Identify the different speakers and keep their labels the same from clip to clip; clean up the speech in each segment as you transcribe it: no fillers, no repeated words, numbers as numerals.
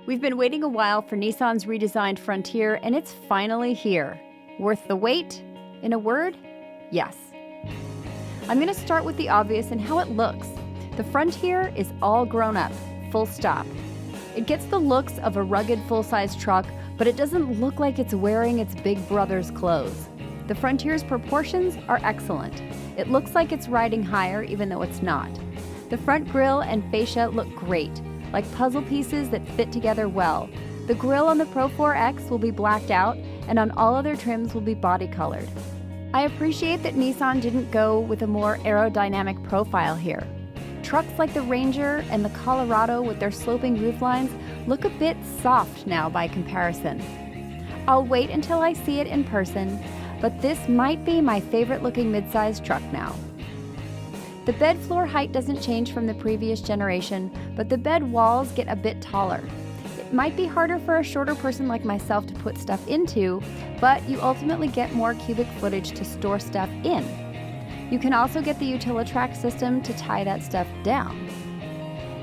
Speaker 1: We've been waiting a while for Nissan's redesigned Frontier, and it's finally here. Worth the wait? In a word, yes. I'm going to start with the obvious and how it looks. The Frontier is all grown up, full stop. It gets the looks of a rugged full-size truck, but it doesn't look like it's wearing its big brother's clothes. The Frontier's proportions are excellent. It looks like it's riding higher even though it's not. The front grille and fascia look great, like puzzle pieces that fit together well. The grille on the Pro 4X will be blacked out, and on all other trims will be body colored. I appreciate that Nissan didn't go with a more aerodynamic profile here. Trucks like the Ranger and the Colorado with their sloping rooflines look a bit soft now by comparison. I'll wait until I see it in person, but this might be my favorite looking midsize truck now. The bed floor height doesn't change from the previous generation, but the bed walls get a bit taller. It might be harder for a shorter person like myself to put stuff into, but you ultimately get more cubic footage to store stuff in. You can also get the Utilitrack system to tie that stuff down.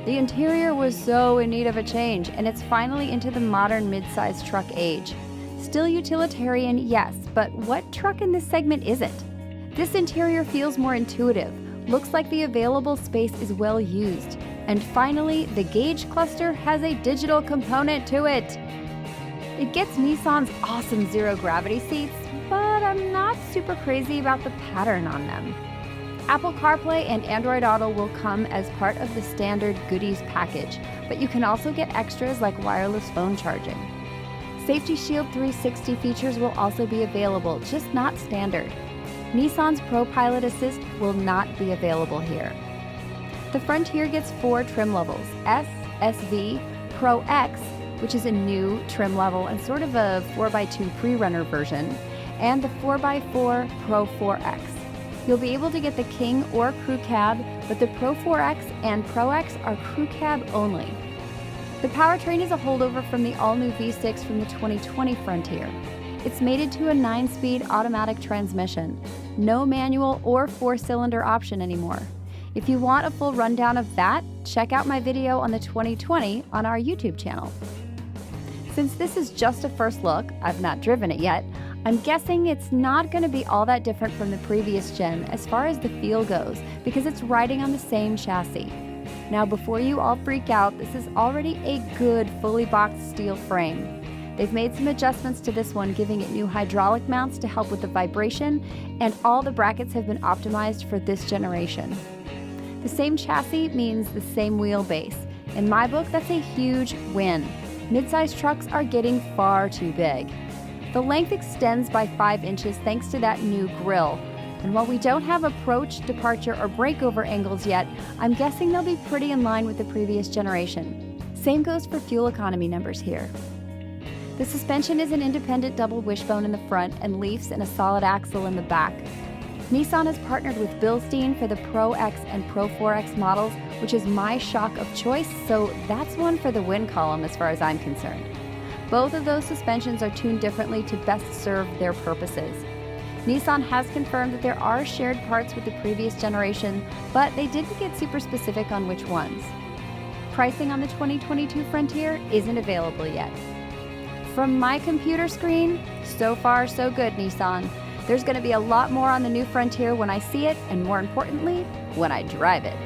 Speaker 1: The interior was so in need of a change, and it's finally into the modern midsize truck age. Still utilitarian, yes, but what truck in this segment isn't? This interior feels more intuitive. Looks like the available space is well used. And finally, the gauge cluster has a digital component to it. It gets Nissan's awesome zero-gravity seats, but I'm not super crazy about the pattern on them. Apple CarPlay and Android Auto will come as part of the standard goodies package, but you can also get extras like wireless phone charging. Safety Shield 360 features will also be available, just not standard. Nissan's Pro Pilot Assist will not be available here. The Frontier gets 4 trim levels: S, SV, Pro X, which is a new trim level and sort of a 4x2 pre-runner version, and the 4x4 Pro 4X. You'll be able to get the King or Crew Cab, but the Pro 4X and Pro X are Crew Cab only. The powertrain is a holdover from the all-new V6 from the 2020 Frontier. It's mated to a 9-speed automatic transmission. No manual or 4-cylinder option anymore. If you want a full rundown of that, check out my video on the 2020 on our YouTube channel. Since this is just a first look, I've not driven it yet, I'm guessing it's not going to be all that different from the previous gen as far as the feel goes, because it's riding on the same chassis. Now before you all freak out, this is already a good fully boxed steel frame. They've made some adjustments to this one, giving it new hydraulic mounts to help with the vibration, and all the brackets have been optimized for this generation. The same chassis means the same wheelbase. In my book, that's a huge win. Midsize trucks are getting far too big. The length extends by 5 inches thanks to that new grille. And while we don't have approach, departure, or breakover angles yet, I'm guessing they'll be pretty in line with the previous generation. Same goes for fuel economy numbers here. The suspension is an independent double wishbone in the front and leafs in a solid axle in the back. Nissan has partnered with Bilstein for the Pro X and Pro 4X models, which is my shock of choice, so that's one for the win column as far as I'm concerned. Both of those suspensions are tuned differently to best serve their purposes. Nissan has confirmed that there are shared parts with the previous generation, but they didn't get super specific on which ones. Pricing on the 2022 Frontier isn't available yet. From my computer screen, so far so good, Nissan. There's going to be a lot more on the new Frontier when I see it, and more importantly, when I drive it.